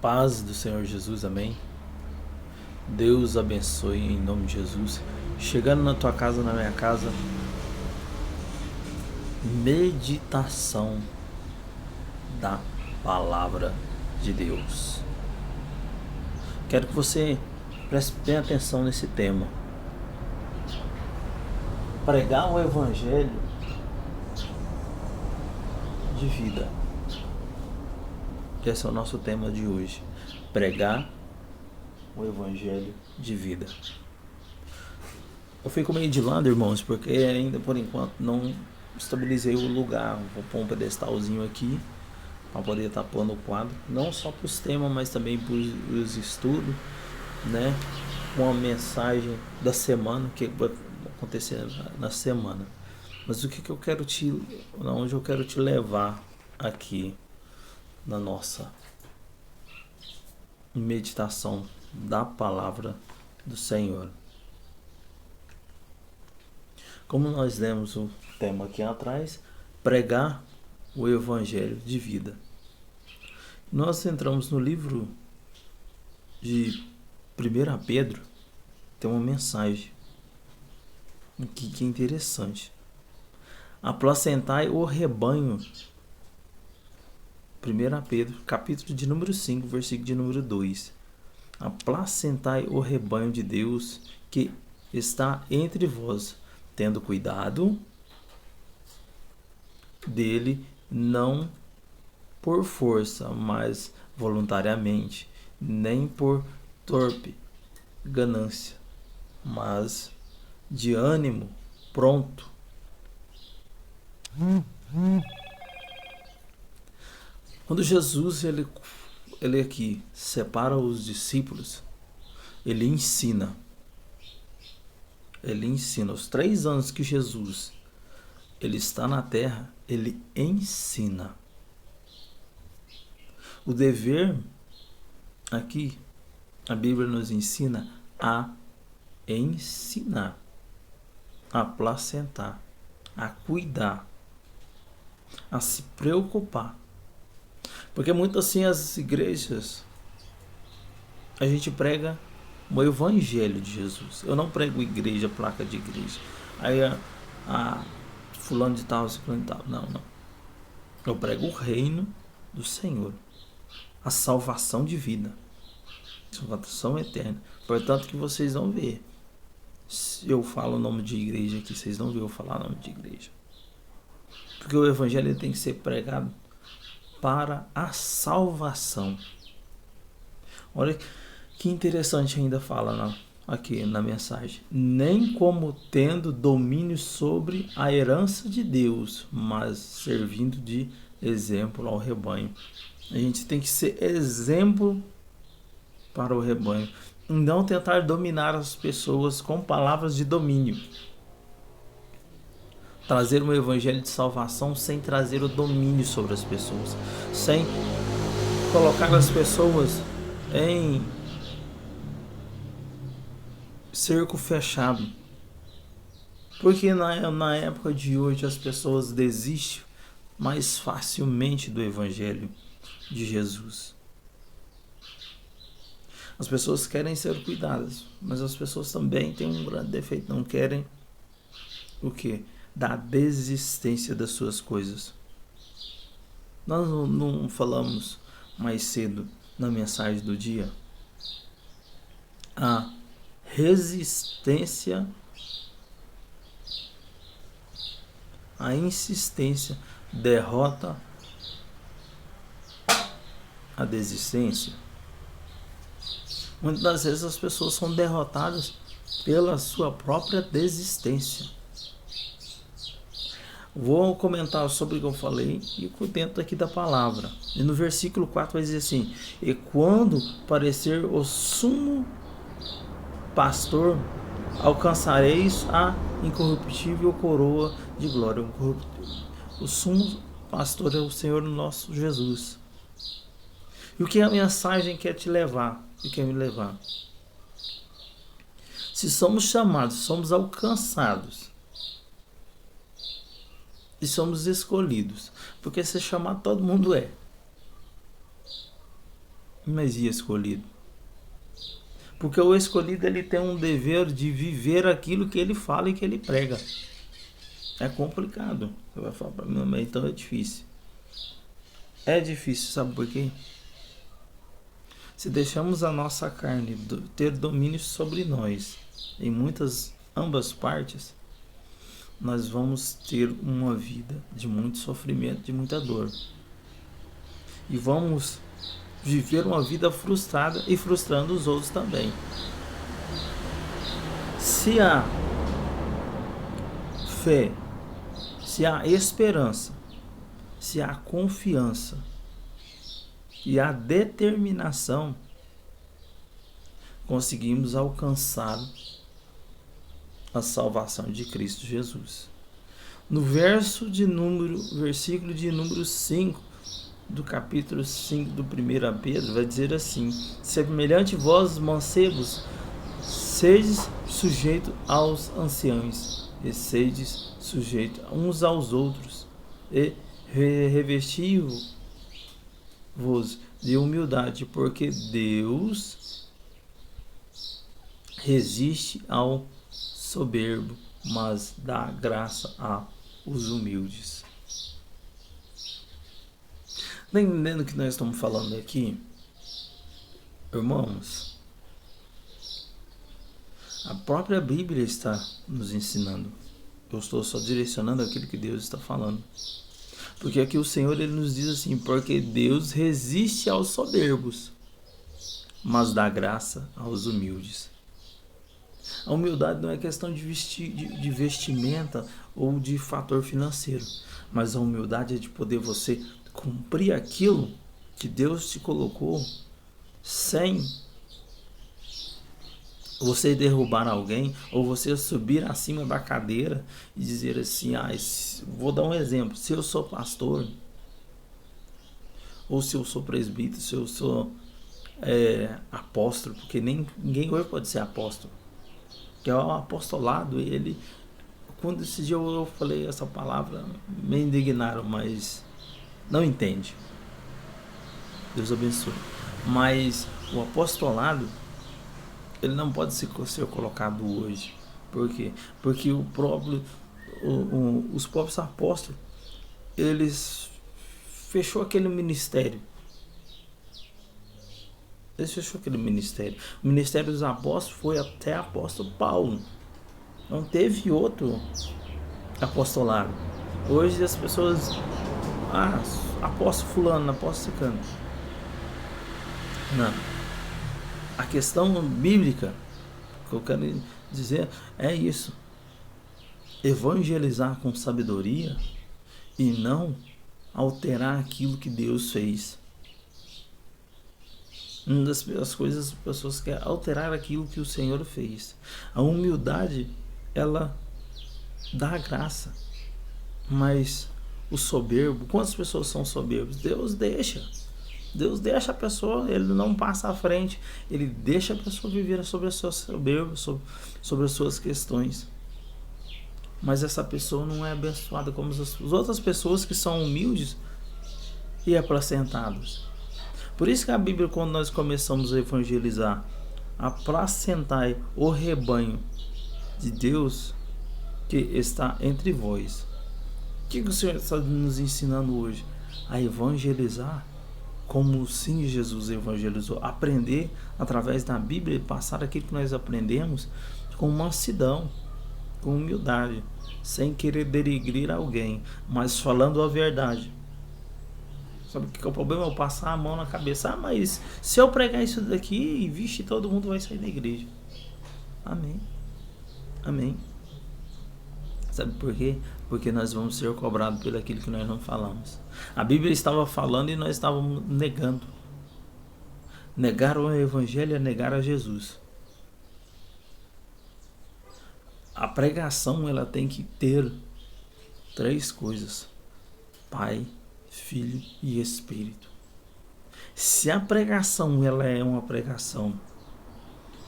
Paz do Senhor Jesus, amém. Deus abençoe em nome de Jesus. Chegando na tua casa, na minha casa, meditação da palavra de Deus. Quero que você preste bem atenção nesse tema. Pregar o evangelho de vida. Esse é o nosso tema de hoje. Pregar o evangelho de vida. Eu fico meio de lado, irmãos, porque ainda por enquanto não estabilizei o lugar. Vou pôr um pedestalzinho aqui para poder estar pondo o quadro, não só para os temas, mas também para os estudos, né? Uma mensagem da semana, o que vai acontecer na semana. Mas o que eu quero onde eu quero te levar aqui na nossa meditação da palavra do Senhor. Como nós lemos o tema aqui atrás, pregar o evangelho de vida. Nós entramos no livro de 1 Pedro, tem uma mensagem aqui que é interessante. Aplacentai o rebanho. 1 Pedro, capítulo de número 5, versículo de número 2. Aplacentai o rebanho de Deus que está entre vós, tendo cuidado dele, não por força, mas voluntariamente, nem por torpe ganância, mas de ânimo pronto. Quando Jesus ele aqui separa os discípulos, ele ensina os 3 anos que Jesus ele está na terra, ele ensina. O dever aqui, a Bíblia nos ensina a ensinar, a aplacentar, a cuidar, a se preocupar. Porque muito assim as igrejas, a gente prega o evangelho de Jesus. Eu não prego igreja, placa de igreja. Aí fulano de tal, fulano de tal. Não. Eu prego o reino do Senhor. A salvação de vida. Salvação eterna. Portanto que vocês vão ver. Se eu falo o nome de igreja aqui, vocês não vão eu falar o nome de igreja. Porque o evangelho tem que ser pregado para a salvação. Olha que interessante, ainda fala aqui na mensagem. Nem como tendo domínio sobre a herança de Deus, mas servindo de exemplo ao rebanho. A gente tem que ser exemplo para o rebanho. E não tentar dominar as pessoas com palavras de domínio. Trazer um evangelho de salvação sem trazer o domínio sobre as pessoas. Sem colocar as pessoas em cerco fechado. Porque na época de hoje as pessoas desistem mais facilmente do evangelho de Jesus. As pessoas querem ser cuidadas, mas as pessoas também têm um grande defeito, não querem o quê? Da desistência das suas coisas. Nós não falamos mais cedo na mensagem do dia a resistência, a insistência derrota a desistência. Muitas das vezes as pessoas são derrotadas pela sua própria desistência. Vou comentar sobre o que eu falei e dentro aqui da palavra. E no versículo 4 vai dizer assim: e quando parecer o sumo pastor, alcançareis a incorruptível coroa de glória. O sumo pastor é o Senhor nosso Jesus. E o que a mensagem quer te levar e quer me levar? Se somos chamados, somos alcançados e somos escolhidos, porque ser chamado todo mundo é. Mas e escolhido? Porque o escolhido ele tem um dever de viver aquilo que ele fala e que ele prega. É complicado. Você vai falar para mim, mas então é difícil. É difícil, sabe por quê? Se deixamos a nossa carne ter domínio sobre nós, em ambas partes, nós vamos ter uma vida de muito sofrimento, de muita dor. E vamos viver uma vida frustrada e frustrando os outros também. Se há fé, se há esperança, se há confiança e há determinação, conseguimos alcançar a salvação de Cristo Jesus. No versículo de número 5 do capítulo 5 do 1 Pedro, vai dizer assim: semelhante vós, mancebos, sedes sujeitos aos anciãos, e sedes sujeitos uns aos outros, e revesti-vos de humildade, porque Deus resiste ao soberbo, mas dá graça aos humildes. Está entendendo o que nós estamos falando aqui? Irmãos, a própria Bíblia está nos ensinando. Eu estou só direcionando aquilo que Deus está falando. Porque aqui o Senhor ele nos diz assim: porque Deus resiste aos soberbos, mas dá graça aos humildes. A humildade não é questão de vestimenta ou de fator financeiro, mas a humildade é de poder você cumprir aquilo que Deus te colocou sem você derrubar alguém ou você subir acima da cadeira e dizer assim: vou dar um exemplo, se eu sou pastor ou se eu sou presbítero, se eu sou apóstolo, porque ninguém hoje pode ser apóstolo, que é o apostolado. Ele, quando esse dia eu falei essa palavra, me indignaram, mas não entende. Deus abençoe. Mas o apostolado ele não pode ser colocado hoje. Por quê? Porque os próprios apóstolos, eles fechou aquele ministério. O ministério dos apóstolos foi até apóstolo Paulo. Não teve outro apostolado. Hoje as pessoas... apóstolo fulano, apóstolo cicano. Não. A questão bíblica que eu quero dizer é isso: evangelizar com sabedoria e não alterar aquilo que Deus fez. Uma das coisas as pessoas querem alterar aquilo que o Senhor fez. A humildade, ela dá graça, mas o soberbo, quantas pessoas são soberbos? Deus deixa a pessoa, ele não passa à frente, ele deixa a pessoa viver sobre a sua soberba, sobre as suas questões. Mas essa pessoa não é abençoada como as outras pessoas que são humildes e aplacentadas. Por isso que a Bíblia, quando nós começamos a evangelizar, aplacentai o rebanho de Deus que está entre vós. O que o Senhor está nos ensinando hoje? A evangelizar como sim Jesus evangelizou. Aprender através da Bíblia e passar aquilo que nós aprendemos com mansidão, com humildade, sem querer denegrir alguém, mas falando a verdade. Sabe o que é o problema? Eu passar a mão na cabeça. Mas se eu pregar isso daqui, vixe, todo mundo vai sair da igreja. Amém. Amém. Sabe por quê? Porque nós vamos ser cobrados pelo aquilo que nós não falamos. A Bíblia estava falando e nós estávamos negando. Negar o Evangelho é negar a Jesus. A pregação, ela tem que ter 3 coisas: Pai, Filho e Espírito. Se a pregação ela é uma pregação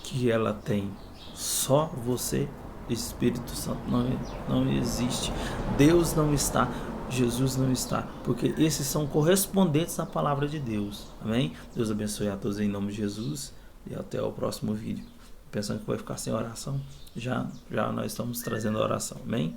que ela tem só você, Espírito Santo não existe. Deus não está Jesus não está, porque esses são correspondentes à palavra de Deus. Amém? Deus abençoe a todos em nome de Jesus e até o próximo vídeo. Pensando que vai ficar sem oração, já nós estamos trazendo a oração. Amém?